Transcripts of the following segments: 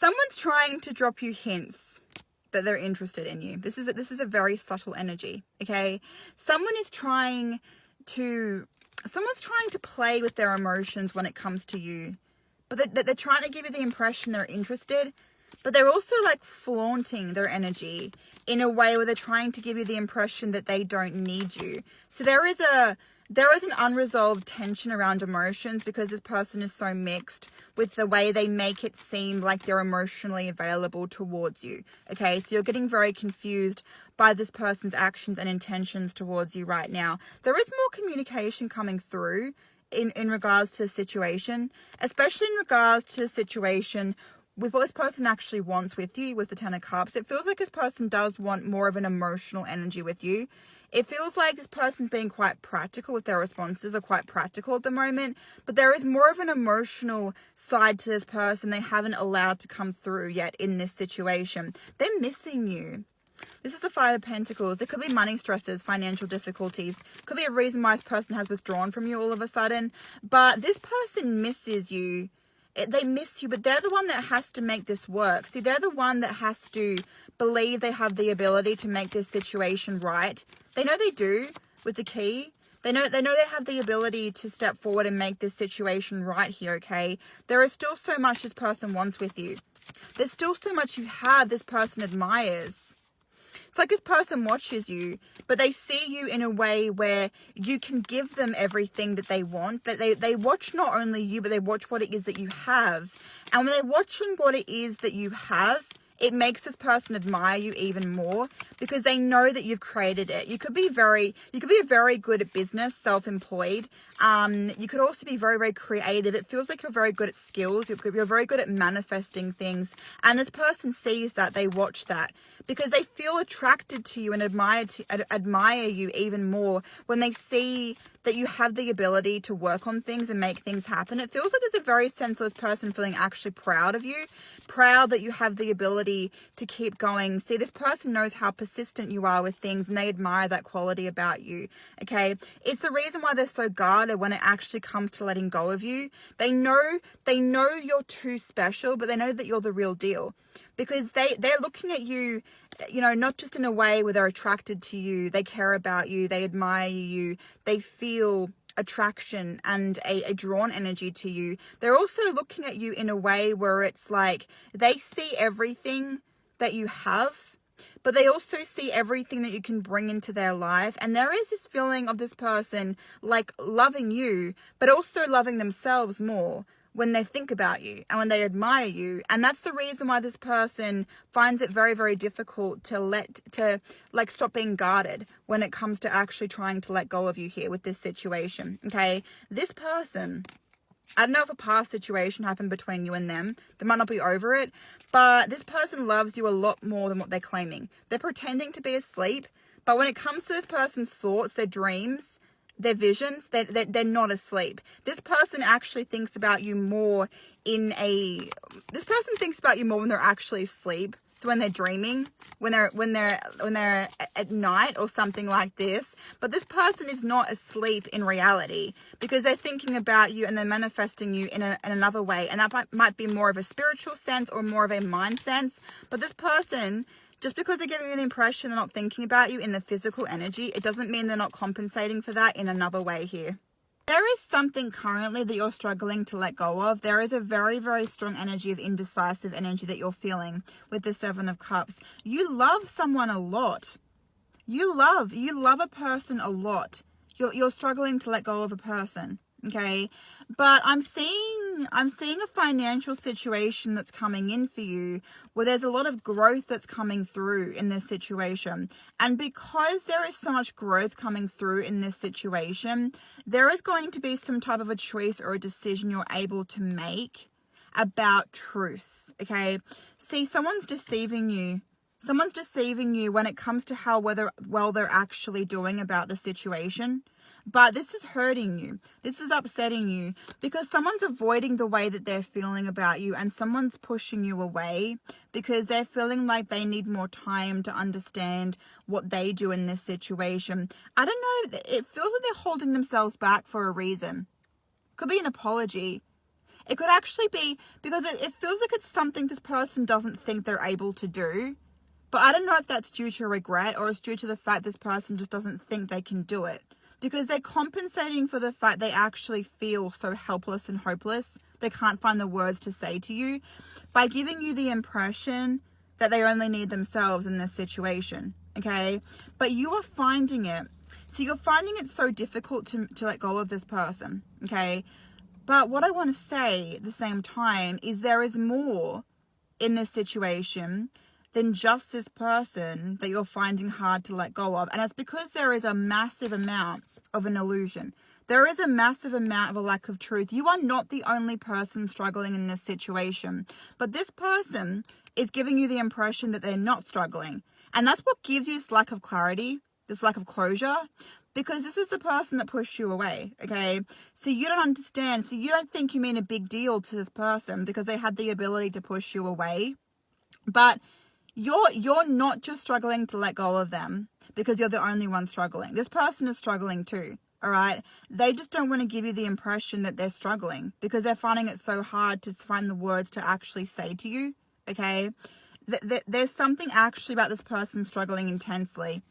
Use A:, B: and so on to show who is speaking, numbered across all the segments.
A: Someone's trying to drop you hints that they're interested in you. This is a very subtle energy, okay? Someone's trying to play with their emotions when it comes to you, but they're trying to give you the impression they're interested, but they're also like flaunting their energy in a way where they're trying to give you the impression that they don't need you. So there is an unresolved tension around emotions because this person is so mixed with the way they make it seem like they're emotionally available towards you. Okay, so you're getting very confused by this person's actions and intentions towards you right now. There is more communication coming through in regards to the situation, especially in regards to a situation with what this person actually wants with you, with the Ten of Cups. It feels like this person does want more of an emotional energy with you. It feels like this person's being quite practical with their responses, are quite practical at the moment, but there is more of an emotional side to this person they haven't allowed to come through yet in this situation. They're missing you. This is the Five of Pentacles. There could be money stresses, financial difficulties. Could be a reason why this person has withdrawn from you all of a sudden. But this person misses you. They miss you, but they're the one that has to make this work. See, they're the one that has to believe they have the ability to make this situation right. They know they do with the key. They know they have the ability to step forward and make this situation right here, okay? There is still so much this person wants with you. There's still so much you have this person admires. It's like this person watches you, but they see you in a way where you can give them everything that they want. That they watch not only you, but they watch what it is that you have. And when they're watching what it is that you have, it makes this person admire you even more because they know that you've created it. You could be very good at business, self-employed. You could also be very, very creative. It feels like you're very good at skills. You're very good at manifesting things. And this person sees that, they watch that because they feel attracted to you and admire you even more when they see that you have the ability to work on things and make things happen. It feels like there's a very senseless person feeling actually proud of you, proud that you have the ability to keep going. See, this person knows how persistent you are with things and they admire that quality about you, okay? It's the reason why they're so guarded when it actually comes to letting go of you. They know you're too special, but they know that you're the real deal because they're looking at you, you know, not just in a way where they're attracted to you, they care about you, they admire you, they feel attraction and a drawn energy to you. They're also looking at you in a way where it's like they see everything that you have, but they also see everything that you can bring into their life. And there is this feeling of this person like loving you, but also loving themselves more when they think about you and when they admire you. And that's the reason why this person finds it very, very difficult to stop being guarded when it comes to actually trying to let go of you here with this situation. Okay, this person, I don't know if a past situation happened between you and them. They might not be over it, but this person loves you a lot more than what they're claiming. They're pretending to be asleep, but when it comes to this person's thoughts, their dreams, their visions, they're not asleep. This person actually thinks about you more when they're actually asleep. So when they're dreaming, when they're at night or something like this. But this person is not asleep in reality because they're thinking about you and they're manifesting you in another way. And that might be more of a spiritual sense or more of a mind sense. But this person, just because they're giving you the impression they're not thinking about you in the physical energy, it doesn't mean they're not compensating for that in another way here. There is something currently that you're struggling to let go of. There is a very, very strong energy of indecisive energy that you're feeling with the Seven of Cups. You love someone a lot. You love a person a lot. You're struggling to let go of a person. Okay, but I'm seeing a financial situation that's coming in for you where there's a lot of growth that's coming through in this situation. And because there is so much growth coming through in this situation, there is going to be some type of a choice or a decision you're able to make about truth. Okay, see, someone's deceiving you. Someone's deceiving you when it comes to how well they're actually doing about the situation. But this is hurting you. This is upsetting you because someone's avoiding the way that they're feeling about you and someone's pushing you away because they're feeling like they need more time to understand what they do in this situation. I don't know. It feels like they're holding themselves back for a reason. Could be an apology. It could actually be because it feels like it's something this person doesn't think they're able to do. But I don't know if that's due to regret or it's due to the fact this person just doesn't think they can do it. Because they're compensating for the fact they actually feel so helpless and hopeless. They can't find the words to say to you by giving you the impression that they only need themselves in this situation. Okay? But you are finding it. So you're finding it so difficult to let go of this person. Okay? But what I want to say at the same time is there is more in this situation than just this person that you're finding hard to let go of. And it's because there is a massive amount of an illusion. There is a massive amount of a lack of truth. You are not the only person struggling in this situation. But this person is giving you the impression that they're not struggling. And that's what gives you this lack of clarity, this lack of closure. Because this is the person that pushed you away, okay? So you don't understand. So you don't think you mean a big deal to this person because they had the ability to push you away. But you're not just struggling to let go of them because you're the only one struggling. This person is struggling too, all right? They just don't want to give you the impression that they're struggling because they're finding it so hard to find the words to actually say to you, okay? There's something actually about this person struggling intensely.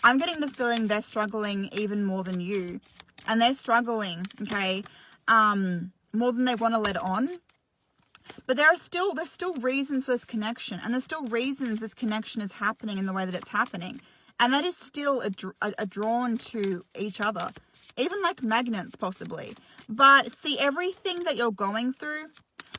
A: I'm getting the feeling they're struggling even more than you. And they're struggling, okay, more than they want to let on. But there's still reasons for this connection. And there's still reasons this connection is happening in the way that it's happening. And that is still a drawn to each other. Even like magnets, possibly. But see, everything that you're going through,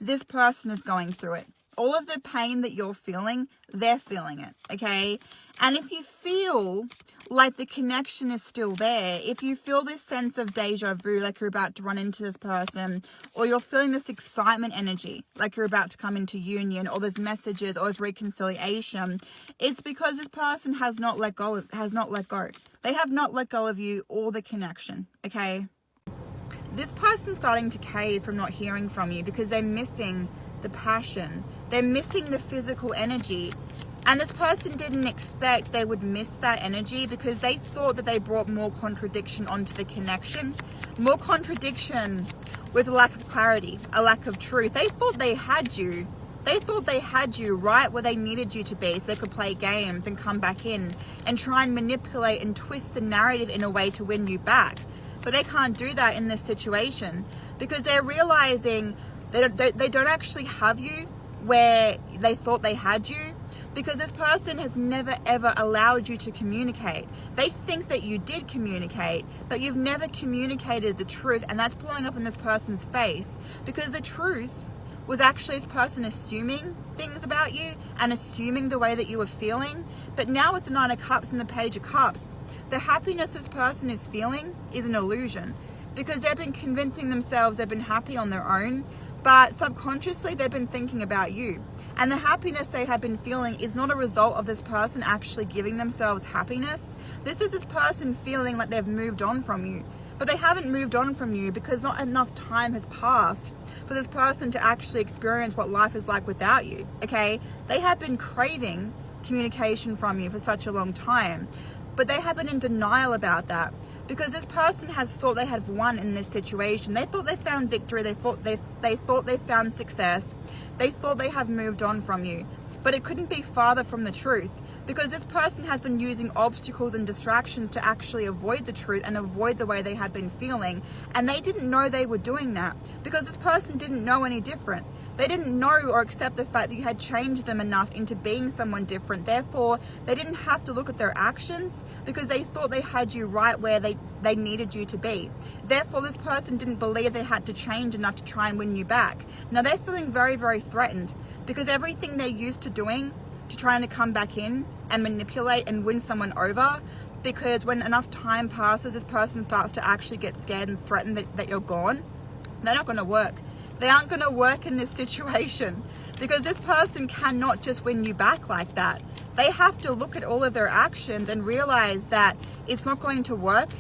A: this person is going through it. All of the pain that you're feeling, they're feeling it, okay? And if you feel like the connection is still there, if you feel this sense of deja vu, like you're about to run into this person, or you're feeling this excitement energy, like you're about to come into union, or there's messages, or there's reconciliation, it's because this person has not let go. They have not let go of you or the connection, okay? This person's starting to cave from not hearing from you because they're missing the passion. They're missing the physical energy. And this person didn't expect they would miss that energy because they thought that they brought more contradiction onto the connection. More contradiction with a lack of clarity, a lack of truth. They thought they had you. They thought they had you right where they needed you to be so they could play games and come back in and try and manipulate and twist the narrative in a way to win you back. But they can't do that in this situation because they're realizing they don't actually have you where they thought they had you because this person has never ever allowed you to communicate. They think that you did communicate, but you've never communicated the truth, and that's blowing up in this person's face because the truth was actually this person assuming things about you and assuming the way that you were feeling. But now with the Nine of Cups and the Page of Cups, the happiness this person is feeling is an illusion because they've been convincing themselves they've been happy on their own, but subconsciously they've been thinking about you. And the happiness they have been feeling is not a result of this person actually giving themselves happiness. This is this person feeling like they've moved on from you. But they haven't moved on from you because not enough time has passed for this person to actually experience what life is like without you, okay? They have been craving communication from you for such a long time, but they have been in denial about that. Because this person has thought they have won in this situation. They thought they found victory. They thought they found success. They thought they have moved on from you. But it couldn't be farther from the truth. Because this person has been using obstacles and distractions to actually avoid the truth and avoid the way they have been feeling. And they didn't know they were doing that. Because this person didn't know any different. They didn't know or accept the fact that you had changed them enough into being someone different. Therefore, they didn't have to look at their actions because they thought they had you right where they needed you to be. Therefore, this person didn't believe they had to change enough to try and win you back. Now, they're feeling very, very threatened because everything they're used to doing, to trying to come back in and manipulate and win someone over, because when enough time passes, this person starts to actually get scared and threatened that you're gone. They're not going to work. They aren't going to work in this situation because this person cannot just win you back like that. They have to look at all of their actions and realize that it's not going to work.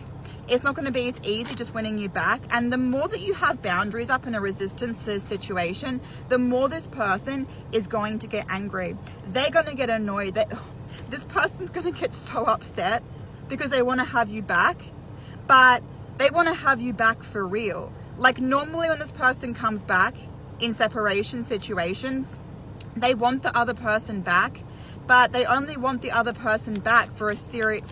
A: It's not going to be as easy just winning you back. And the more that you have boundaries up and a resistance to this situation, the more this person is going to get angry. They're going to get annoyed. This person's going to get so upset because they want to have you back, but they want to have you back for real. Like normally when this person comes back, in separation situations. They want the other person back, but they only want the other person back for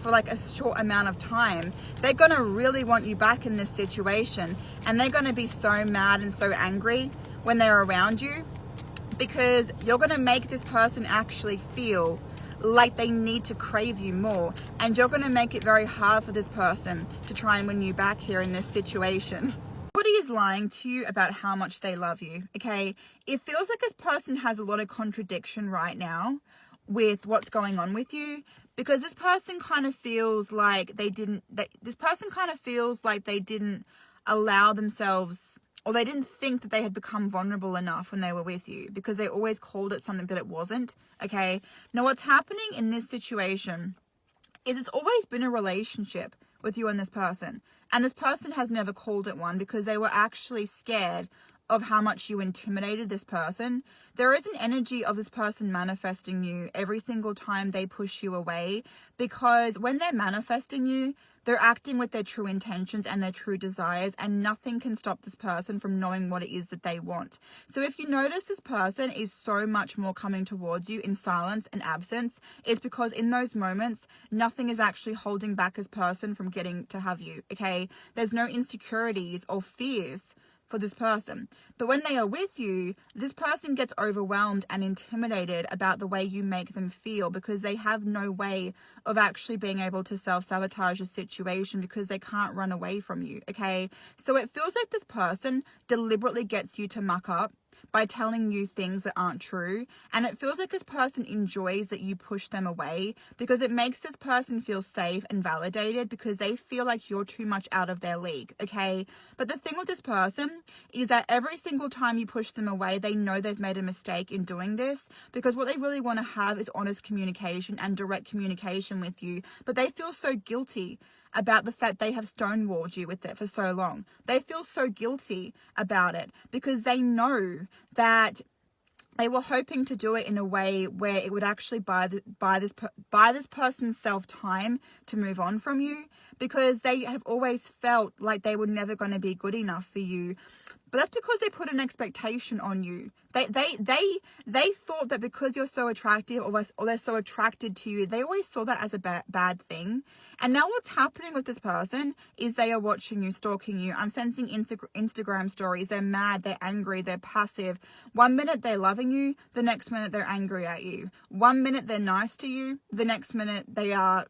A: like a short amount of time. They're going to really want you back in this situation, and they're going to be so mad and so angry when they're around you, because you're going to make this person actually feel like they need to crave you more, and you're going to make it very hard for this person to try and win you back here in this situation. Somebody is lying to you about how much they love you, okay? It feels like this person has a lot of contradiction right now with what's going on with you, because this person kind of feels like they didn't allow themselves, or they didn't think that they had become vulnerable enough when they were with you, because they always called it something that it wasn't, okay? Now, what's happening in this situation is it's always been a relationship with you and this person. And this person has never called it one, because they were actually scared of how much you intimidated this person. There is an energy of this person manifesting you every single time they push you away, because when they're manifesting you, they're acting with their true intentions and their true desires, and nothing can stop this person from knowing what it is that they want. So if you notice this person is so much more coming towards you in silence and absence, it's because in those moments, nothing is actually holding back this person from getting to have you, okay? There's no insecurities or fears for this person. But when they are with you, this person gets overwhelmed and intimidated about the way you make them feel, because they have no way of actually being able to self-sabotage a situation, because they can't run away from you, okay? So it feels like this person deliberately gets you to muck up by telling you things that aren't true, and it feels like this person enjoys that you push them away, because it makes this person feel safe and validated, because they feel like you're too much out of their league, okay? But the thing with this person is that every single time you push them away, they know they've made a mistake in doing this, because what they really want to have is honest communication and direct communication with you, but they feel so guilty about the fact they have stonewalled you with it for so long. They feel so guilty about it, because they know that they were hoping to do it in a way where it would actually buy this person's self time to move on from you, because they have always felt like they were never going to be good enough for you. But that's because they put an expectation on you. They thought that because you're so attractive, or they're so attracted to you, they always saw that as a bad thing. And now what's happening with this person is they are watching you, stalking you. I'm sensing Instagram stories. They're mad, they're angry, they're passive. One minute they're loving you, the next minute they're angry at you. One minute they're nice to you, the next minute they are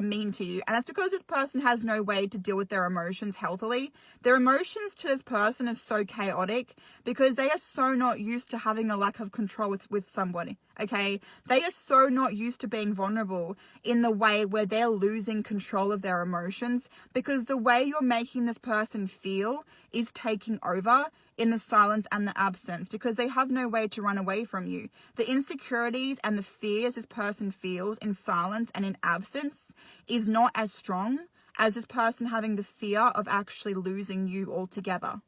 A: mean to you. And that's because this person has no way to deal with their emotions healthily. Their emotions to this person is so chaotic, because they are so not used to having a lack of control with somebody, okay? They are so not used to being vulnerable in the way where they're losing control of their emotions, because the way you're making this person feel is taking over in the silence and the absence, because they have no way to run away from you. The insecurities and the fears this person feels in silence and in absence is not as strong as this person having the fear of actually losing you altogether.